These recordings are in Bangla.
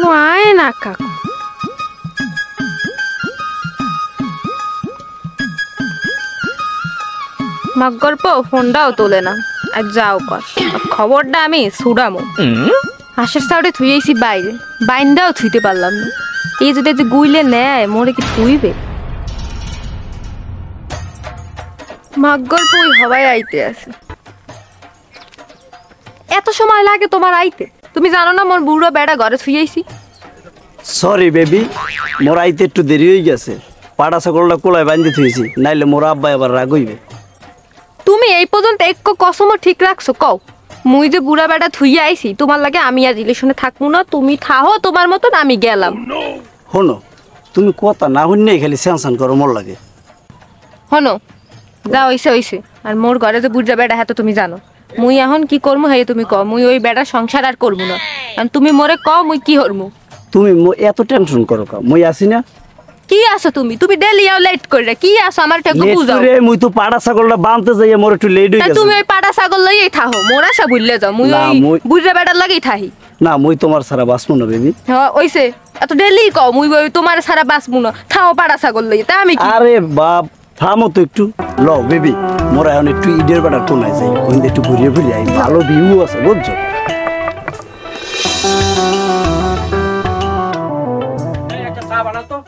কেউ আয় না কাকু। মাক গল্প ফোনটাও তোলে না, আর যাও কর খবরটা আমি ছুড়ামো। হাঁসের সাউডে থুইয়েছি বাইরে, বাইন্দাও থুইতে পারলাম না। এই যদি যে গুইলে নেয় মোরে কি থুইবে? মাক গল্প ওই হবাই আইতে আছে। এত সময় লাগে তোমার আইতে? তুমি জানো না মোর বুড়ো বেড়া ঘরে থুইয়েছি। সরি বেবি, মোর আইতে একটু দেরি হয়ে গেছে। পাড়া ছাগলটা কোলায় বাঁধতে থুয়েছি, নাইলে মোর আব্বা আবার রাগ হইবে। তুমি এই পর্যন্ত এক কসমও ঠিক রাখছো কও? মুই যে বুড়া বেড়া থুইয়া আইছি, তোমার লাগে আমি আর রিলেশনে থাকবো না। তুমি থাহো তোমার মতন, আমি গেলাম। হনো, তুমি কথা না শুনলে খালি স্যাংশন করো মোর লাগে। হনো, যা হইছে হইছে। আর মোর ঘরে যে বুড়া বেড়া হ্যাঁ তো তুমি জানো। মুই এখন কি করবো হ্যাঁ তুমি কও। মুই ওই বেড়া সংসার আর করবো না। আর তুমি মোরে কও মুই কি হরমু? তুমি এত টেনশন করো কা? মুই আসি না। কি আসো তুমি? তুমি ডেলি আও লেট করে কি আসো? আমার একটু বুঝাও। রে মুই তো পাড়া ছাগলটা বাঁধতে যাই, মোর একটু লেট হয়ে গেছে। তুমি ওই পাড়া ছাগল লইই থাহো, মোর আশা ভুললে যাও। মুই ওই বুড়া বেড়ার লাগেই থাহি না। মুই তোমার সারা বাঁচবো না বেবি। হ্যাঁ ওইছে, এত ডেলি কও মুই ওই তোমার সারা বাঁচবো না। থাও পাড়া ছাগল লই, তা আমি কি? আরে বাপ থামো তো একটু। ল বেবি, মোরা এখন একটু ইডের বেড়া টোনায় যাই, ওইদিকে একটু ঘুরিয়ে ঘুরিয়ে আই। ভালো ভিউ আছে বুঝছো? একটা চা বানাও তো।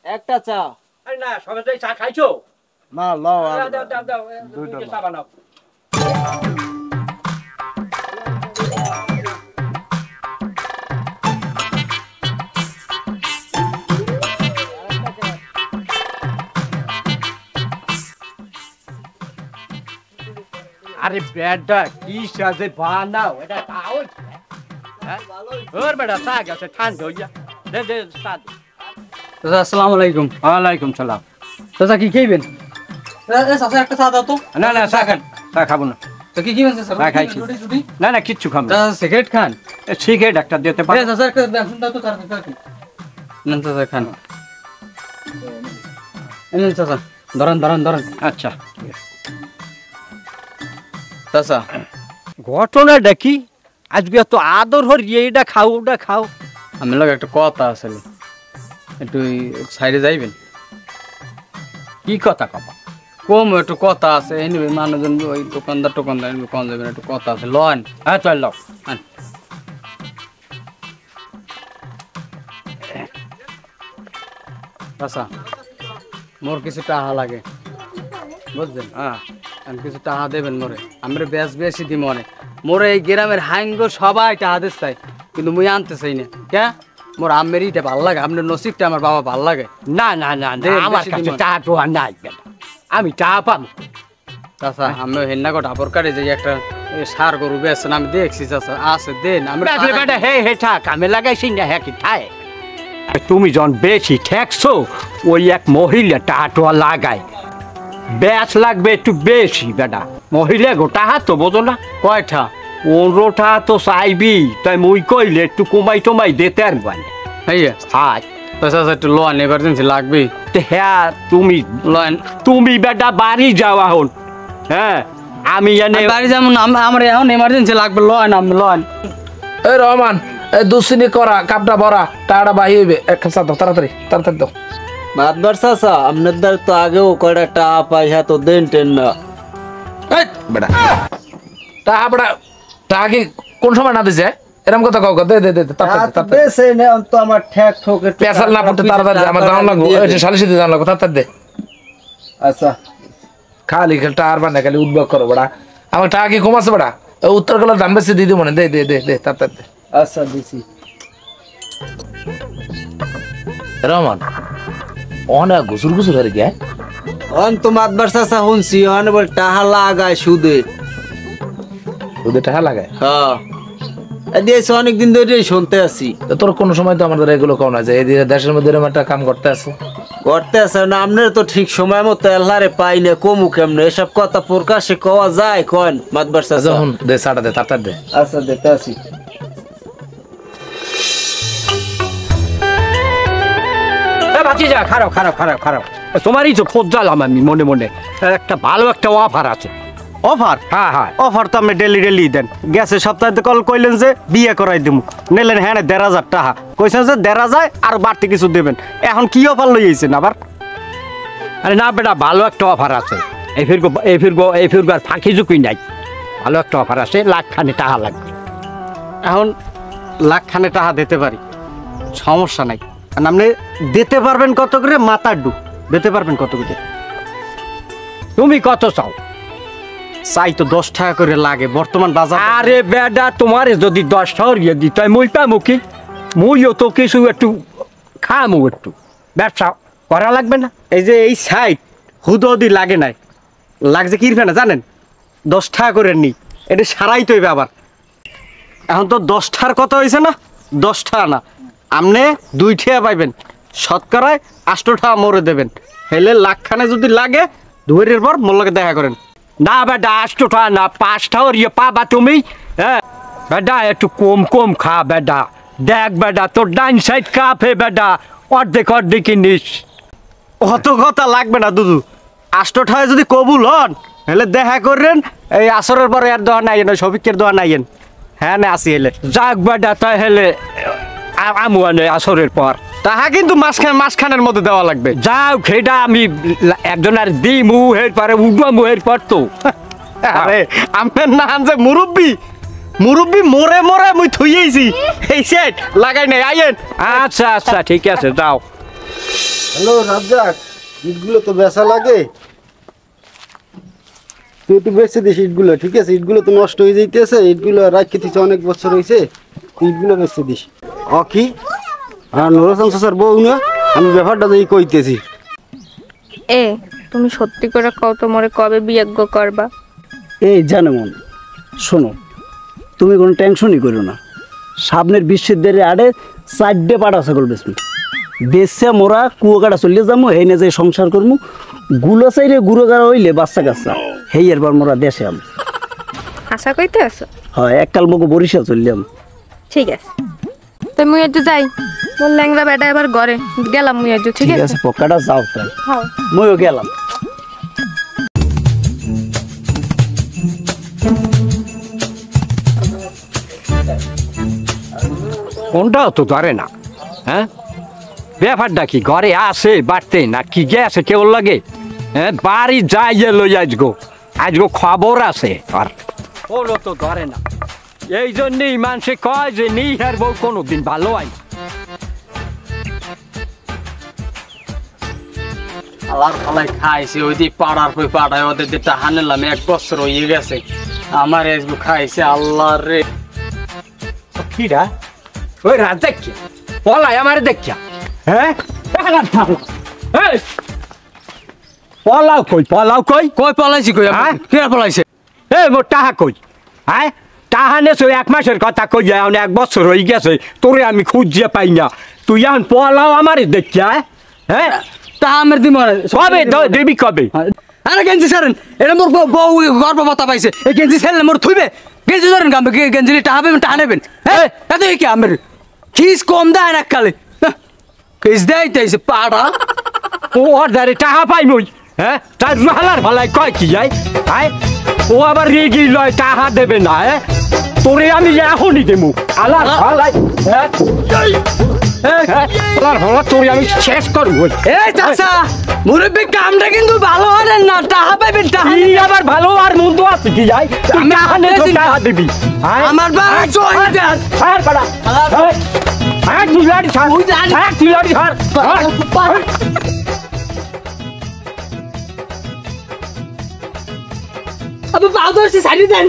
একটা চা। আরে না, সবাই চা খাইছো? না লও দাও দাও দাও দাও, দুইটা চা বানাও। আরে বেটা কি সাজে বানাও, এটা তাও ওর বেটা চা গেছে ঠান্ডা হইয়া। দে দে চা দে। চাচা আসসালামু আলাইকুম। ওয়ালাইকুম সালাম। চাচা কি খাইবেন? চাচা একটা চা দাও তো। না না চা খান, চা খাবো না। তো কি খাবেন চাচা? চা খাইছি। না না কিচ্ছু খাবো না। চাচা সিগারেট খান? সিগারেট একটা দিতে পারো? চাচা একটা বেসন দাও তো তাড়াতাড়ি। নেন চাচা খান। নেন চাচা, ধরেন ধরেন ধরেন। আচ্ছা চাচা ঘটনাটা কি? আজকে এত আদর হরিয়ে এটা খাও ওটা খাও। আমি লোক একটা কথা আসলে, একটু সাইডে যাইবেন? কি কথা কবা? কম একটু কথা আছে। এনিবে মানুষজন ওই দোকানদার কম যাবেন, একটু কথা আছে। লন হ্যাঁ চল লো। চাচা মোর কিছু টাকা লাগে বুঝলেন? হ্যাঁ কিছু টাকা দেবেন মোরে, আমরা বেশি দিই মনে। মোরে এই গ্রামের হাইঙ্গ সবাই টাকা দিতে চাই, কিন্তু মুই আনতে চাই না। কে? মোর আমের ইটা ভাল লাগে, আপনার নসিবটা আমার বাবা ভাল লাগে। না না না না, আমার কাছে চা তো আর নাই, আমি চা পাবো। চাচা আমি হেন্না কো ঢাপর কাটে যে একটা সার গরু বেছেন, আমি দেখছি চাচা আছে দেন। আমি বেটা হে হে থাক, আমি লাগাইছি না হ্যাঁ কি থায়। তুমি যখন বেশি ঠেকছো, ওই এক মহিলা টাটোয়া লাগায়, ব্যাস লাগবে একটু বেশি। বেটা মহিলা গোটা হাত তো বোঝো না? কয়টা? 15টা তো চাইবি, তাই মুই কইলে একটু কমাই টমাই দিতে আর মানে। হ্যাঁ হাই চাচা একটু লোন এমার্জেন্সি লাগবে। হ্যাঁ তুমি লোন, তুমি বেটা বাড়ি যাওয়া হন। হ্যাঁ আমি জানি বাড়ি যেমন আমার এখন এমার্জেন্সি লাগবে। লোন আমি লোন। এই রহমান, এই দুশ্চিনি করা কাপটা ভরা টাকাটা বাহি হইবে। এক চা দাও, তাড়াতাড়ি তাড়াতাড়ি দাও। মাতবার চাচা, আপনার দ্বার তো আগেও কয়টা টাকা পয়সা তো দেন টেন না। এই বেটা টাকা বেটা, টাকা কি কোন সময় না দিছে? এরকম কথা কাউ দে দে দে তাড়াতাড়ি। বেশি না তো আমার ঠেক ঠোক একটু পেশাল না পড়তে তাড়াতাড়ি আমার জানা লাগবো। এই শালিশি দিয়ে জানা লাগবো, তাড়াতাড়ি দে। আচ্ছা খালি খালি টাকার বানে খালি উদ্যোগ করো বেটা। আমার টাকা কি কম আছে বেটা? উত্তর কলার দাম বেশি দিয়ে দিব মনে। দে দে দে দে তাড়াতাড়ি দে। আচ্ছা দিছি। রহমান অনেক গুসুর গুসুর হয়ে গিয়ে অন তো মাতবার চাচা শুনছি, অন বল টাকা লাগায় সুদে। সুদে টাকা লাগায়? হ্যাঁ দিয়েছে, অনেকদিন ধরে শুনতে আছি। তো তোর কোনো সময় তো আমাদের এগুলো কম না যে এই দেশের মধ্যে এরকম একটা কাম করতে আছে। করতে আছে না, আপনার তো ঠিক সময় মতো আল্লাহরে পাই না, কমু কেমনে? এসব কথা প্রকাশে কওয়া যায় কন মাতবার চাচা? যখন দে চাটা দে, তাড়াতাড়ি দে। আচ্ছা দিতে আছি। বাঁচি যা, খারাপ খারাপ খারাপ খারাপ। তোমারই তো খোঁজ জ্বালাম আমি মনে মনে। একটা ভালো একটা অফার আছে, অফার হ্যাঁ হ্যাঁ অফার তো আপনি ডেলি ডেলি দেন গেছে সপ্তাহে কল কইলেন যে বিয়ে করাই দিব নিলেন হ্যাঁ 1,500 টাকা কইছেন যে 1,500 আর বাড়তি কিছু দেবেন এখন কি অফার লইয়েছেন আবার আরে না বেটা ভালো একটা অফার আছে এই ফিরগো আর ফাঁকি ঝুঁকি নাই ভালো একটা অফার আছে লাখখানি টাকা লাগবে এখন লাখখানে টাকা দিতে পারি সমস্যা নাই কারণ আপনি দিতে পারবেন কত করে মাথার ডুব দিতে পারবেন কত করে তুমি কত চাও চাই তো 10 টাকা করে লাগে বর্তমান বাজার আরে বেটা তোমার যদি 10 টাকা দিয়ে দিত মুই পামু কি মুইও তো কিছু একটু খামু একটু ব্যবসা করা লাগবে না এই যে এই সাইড হুদদি লাগে নাই লাগছে কি না জানেন 10 টাকা করে নি এটা সারাই তো আবার এখন তো 10 টাকার কথা হয়েছে না 10 টাকা না আপনি 2 টাকা পাইবেন শতকরায় 8 টাকা মরে দেবেন হেলে লাখখানে যদি লাগে 2 এর পর মোর লগে দেখা করেন না বেটা 8 টাকা না 5 টাকা পাবা তুমি হ্যাঁ বেটা একটু কম খা বেটা দেখ বেটা তোর ডাইন সাইড কাপে বেটা অর্ধেক নিস অত কথা লাগবে না দুদু 8 টাকা যদি কবুল হন হেলে দেখা করেন এই আসরের পরে আর দোয়া নাইয়েন ওই সবিকের দোয়া নাইয়েন হ্যাঁ না আসি হেলে যাক বেটা তাই হেলে আমু আনে আসরের পর তাহা কিন্তু মাসখানের মধ্যে দেওয়া লাগবে যাও খেটা আমি একজন আর দিমু এর পরে উঠবো এর পর তো আরে আপনার নাম যে মুরব্বি মরে মুই থুইয়েছি এই সেট লাগাই নাই আইয়েন আচ্ছা ঠিক আছে যাও হ্যালো রাজ্জাক ইটগুলো তো বেচা লাগে তুই একটু বেচে দিস ইটগুলো ঠিক আছে ইটগুলো তো নষ্ট হয়ে যাইতেছে ইটগুলো রাখতে দিচ্ছে অনেক বছর হয়েছে ইটগুলো বেচে দিস কি হ্যাঁ নুরহাসান স্যার বউ না আমি ব্যাপারটা দিয়ে কইতেছি এ তুমি সত্যি করে কও তোমারে কবে বিয়োগ্য করবা এই জানো মন শোনো তুমি কোনো টেনশনই করো না সামনের বিশ্বের আড়ে 4টে পাড়া ছাগল বেচছে মোরা কুয়াকাটা চলে যাবো হেই না যে সংসার করবো গুলো চাইলে গুঁড়ো গাড়া হইলে বাচ্চা কাচ্চা হেই এরবার মোরা দেশে আম আশা কইতে আছো হয় এককাল মগো বরিশাল চললাম ঠিক আছে তো মুই একটু যাই মোর ল্যাংড়া বেটা এবার ঘরে গেলাম মুই একটু ঠিক আছে পকাটা যাও তাই হ্যাঁ মইও গেলাম কোনটাও তো ধরে না হ্যাঁ ব্যাপারটা কি ঘরে আসে বাড়তে না কি গেছে কেউ লাগে হ্যাঁ বাড়ি যাই লই আজগো খবর আছে আর ওরও তো ধরে না এই জন্যই মানুষে কয় যে নিহার বউ কোনোদিন ভালো হয় আলার ফালাই খাইছে ওই দিয়ে পাড়ার পই পাড়ায় ওদের দিয়ে টাকা নিলাম 1 বছর হয়ে গেছে আমার এসবু খাইছে আল্লাহ রে কিরা ওই রাত দেখিয়া পলাই আমার দেখিয়া হ্যাঁ পলাও কই কই পলাইছি কই হ্যাঁ? কে পলাইছে এই মোর টাহা কই হ্যাঁ টাহা নেছো 1 মাসের কথা কই যায় 1 বছর হয়ে গেছে তোরে আমি খুঁজিয়ে পাই না তুই এখন পলাও আমার দেখিয়া হ্যাঁ তা আমার দি মরে কবে দেবি কবে আরে গেঞ্জি সারেন এটা মোর বউ গর্ভবতা পাইছে এই গেঞ্জি সারলে মোর থুইবে গেঞ্জি ধরেন গামবে গেঞ্জি টাকা পাবেন টাকা নেবেন হ্যাঁ এত কি আমার খিস কম দেয় না কালে খিস দেয় তাইছে পাড়া ও অর্ধারে টাহা পাই মই হ্যাঁ তার হালার ভালাই কয় কি যায় হ্যাঁ ও আবার রেগি লয় টাহা দেবে না হ্যাঁ তোরে আমি এখনই দেবো আলার ভালাই হ্যাঁ আলার ভালা তোরে আমি শেষ করবো এই চাচা মুরব্বি কামটা কিন্তু ভালো হয় না টাকা পাইবেন টাকা তুই আবার ভালো আর মন্দ আছে কি যায় তুই টাহা নে তো টাহা দিবি আমার বাবা জয় দেন হ্যাঁ পাড়া হ্যাঁ তুই লাড়ি ছাড় হ্যাঁ তুই লাড়ি ছাড় আবে বাদরছি সাইড দেন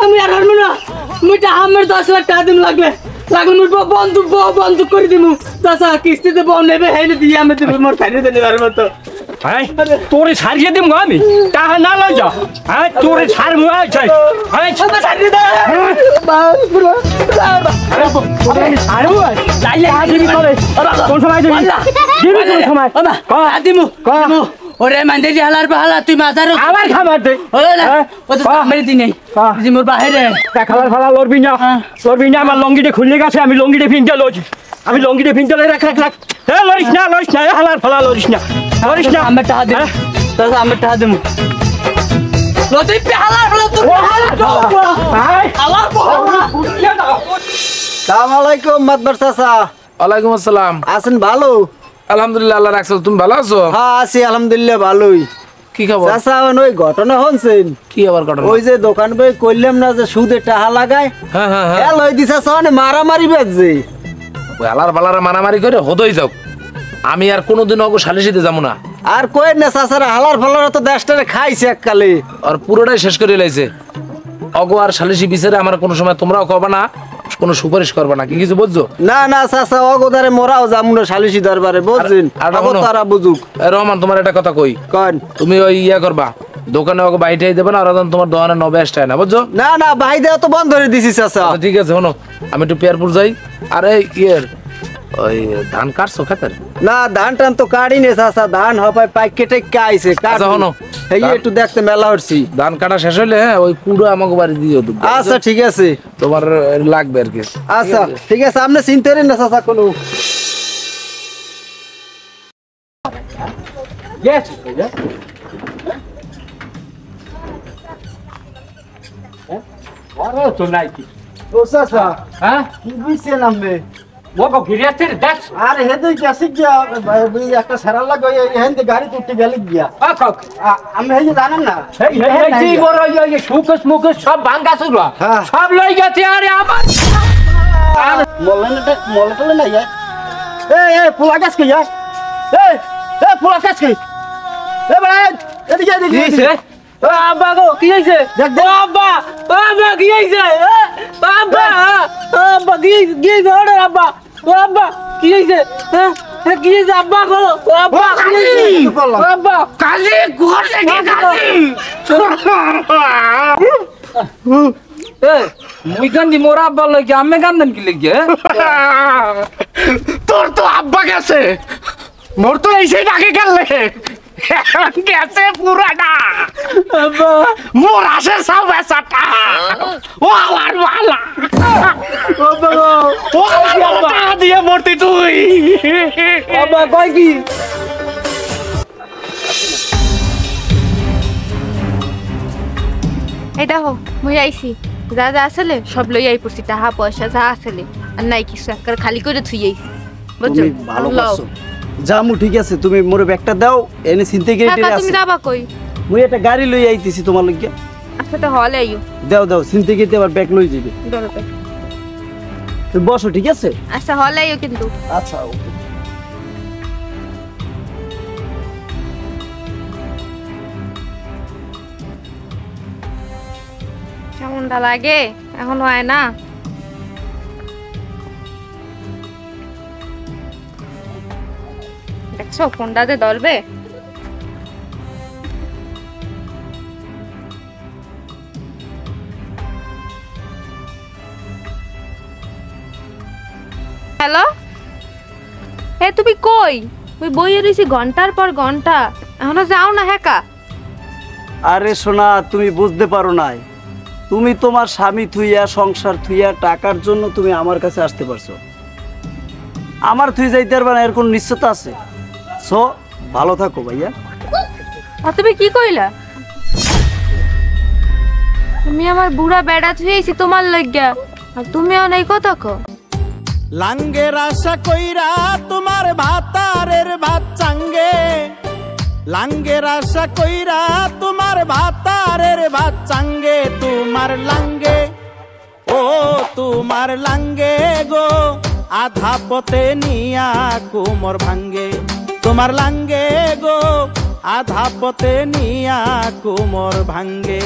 আমি আর হারমু না মুইটা আমার 10 লাখ টাকা দিম লাগলে মুই বন্ধু করে দিমু চাচা কিস্তিতে বউ নেবে হেলে দিয়ে আমি দেব মোর সাইড দেন এবার মতো হ্যাঁ তোরে ছাড়িয়ে দিম আমি টাকা না লই যা হ্যাঁ তোরে ছাড় মুই চাই হ্যাঁ সাইড দে পুরো ছাড়বো চাইলে দিবি করে কোন সময় দিবি দিবি কোন সময় দিমু ওরে মানতে দি হালার পাহালা তুই মাথার আবার খাবার দে ওরে না ও তো মেরে দি নেই জি মোর বাহিরে খাবার ফালা লড়বি না আমার লঙ্গিটা খুলে গেছে আমি লঙ্গিটা ফিনতে লই আমি লঙ্গিটা ফিনতে রাখ এ লরিস না হালার ফালা লরিস না আমার টাকা দে দাদা আমার টাকা দিমু লতিফ হালার হলো তো সালাম আলাইকুম মাতবার চাচা। ওয়ালাইকুম আসসালাম। আছেন ভালো? আলহামদুলিল্লাহ, আল্লাহ রাখছো। তুমি ভালো আছো? হ্যাঁ আছি আলহামদুলিল্লাহ ভালোই। কি খবর? চাচা ওই ঘটনা শুনছেন? কি আবার ঘটনা? ওই যে দোকান বই করলাম না যে সুদে টাকা লাগায়, হ্যাঁ হ্যাঁ হ্যাঁ, লই দিছে চাচা মারামারি বেজে। ওই আলার বালারা মারামারি করে হদই যাও। আমি আর কোনোদিন ওগো সালিশিতে যাবো না। আর কই না চাচারা হালার ফালার তো দেশটারে খাইছে এককালে। আর পুরোটাই শেষ করে লাইছে। অগো আর সালিশি বিচারে আমার কোনো সময় তোমরাও করবা না, কোনো সুপারিশ করবা না। কি কিছু বুঝছো? না না চাচা অগোদারে মোরাও যামুন সালিশি দরবারে বুঝছেন। তারা বুঝুক। রহমান, তোমার একটা কথা কই, কন তুমি ওই ইয়া করবা, দোকানে ওকে বাইটাই দেবে না, আর তোমার দোকানে ৯ টাকা না, বুঝছো? না না ভাই দেওয়া তো বন্ধ করে দিছি চাচা। আচ্ছা, ঠিক আছে, শোনো, আমি একটু পেয়ারপুর যাই। আর এই ইয়ের ওই ধান কাটছো খেতের? না ধান টান তো কাটি নে চাচা, ধান হপায় পাইকে টেকে আইছে। আচ্ছা, শোনো, এই একটু দেখতে মেলা হচ্ছি। ধান কাটা শেষ হইলে ওই কুড়ো আমাকে বাড়ি দিও। আচ্ছা ঠিক আছে, তোমার লাগবে আর কি। আচ্ছা ঠিক আছে, আপনি চিন্তা করেন না চাচা কোনো। তো নাই কি ও চাচা হ্যাঁ কি বুঝছেন আপনি? মগো ফিরে আসছে দেখ। আর হেদে গেছে গিয়া একটা সারা লাগো এখান থেকে গাড়ি তুলতে গেলে গিয়া। আমি এই যে জানেন না মুখোশ সব ভাঙ্গা ছিল, হ্যাঁ। সব লই গেছে। আরে আমার মলে না এই পোলা গাছ কে যায়, এই পোলা গাছ কে এদিকে এদিকে আব্বা গো কি হইছে? আব্বা আব্বা কি হইছে? আব্বা আব্বা কি হইছে? আব্বা আব্বা কি হইছে? কি হইছে আব্বা গো? আব্বা কি হইছে? আব্বা কাজে ঘর থেকে কাজে মুই কান্দি মোর আব্বা লইকে আমি কান্দেন কি লিখে? তোর তো আব্বা গেছে, মোর তো এই সেই ডাকে গেলে গেছে পুরাটা। মোর আসে সব বেচাটা ও আমার বালা ও আমার টাকা দিয়ে মরতি তুই। আব্বা কই কি? এই দেখো মুই আইছি, যা যা আসলে সব লই আই পড়ছি, টাকা পয়সা যা আসলে আর নাই কিছু, একবার খালি করে থুই আইছি বুঝছো। তুমি ভালো করছো জামু, ঠিক আছে তুমি মোরে ব্যাগটা দাও, এনে চিনতে গিয়ে কাকা তুমি যাবা কই? মুই একটা গাড়ি লই আইতেছি তোমার লগে। আচ্ছা তো হলে আইও। দাও দাও চিনতে গিয়ে আবার ব্যাগ লই যাবে। ধরো তো। তুমি বসো ঠিক আছে। আচ্ছা হলে আইও কিন্তু। আচ্ছা ওকে। কেমনটা লাগে এখন হয় না? দেখছো ফোনটা যে ধরবে। হ্যালো, এ তুমি কই? ওই বইয়ে রয়েছি ঘন্টার পর ঘন্টা, এখনো যাও না হ্যাঁ? আরে সোনা তুমি বুঝতে পারো নাই, তুমি তোমার স্বামী থুইয়া সংসার থুইয়া টাকার জন্য তুমি আমার কাছে আসতে পারছো। আমার থুই যাইতে পারবে না এর কোন নিশ্চয়তা আছে? সো ভালো থাকো ভাইয়া। আর তুমি কি কইলা? তুমি আমার বুড়া বেড়া থুইছি তোমার লাগিয়া, আর তুমিও নাই কথা কো। লাঙ্গের আশা কইরা তোমার ভাতারের ভাত চাঙ্গে, লাঙ্গের আশা কইরা তোমার ভাতারের ভাত চাঙ্গে, তোমার লাঙ্গে ও তোমার লাঙ্গে গো আধা পথে নিয়া কোমর ভাঙ্গে, তোমার লাঙ্গে গো আধা পথে নিয়া কোমর ভাঙ্গে।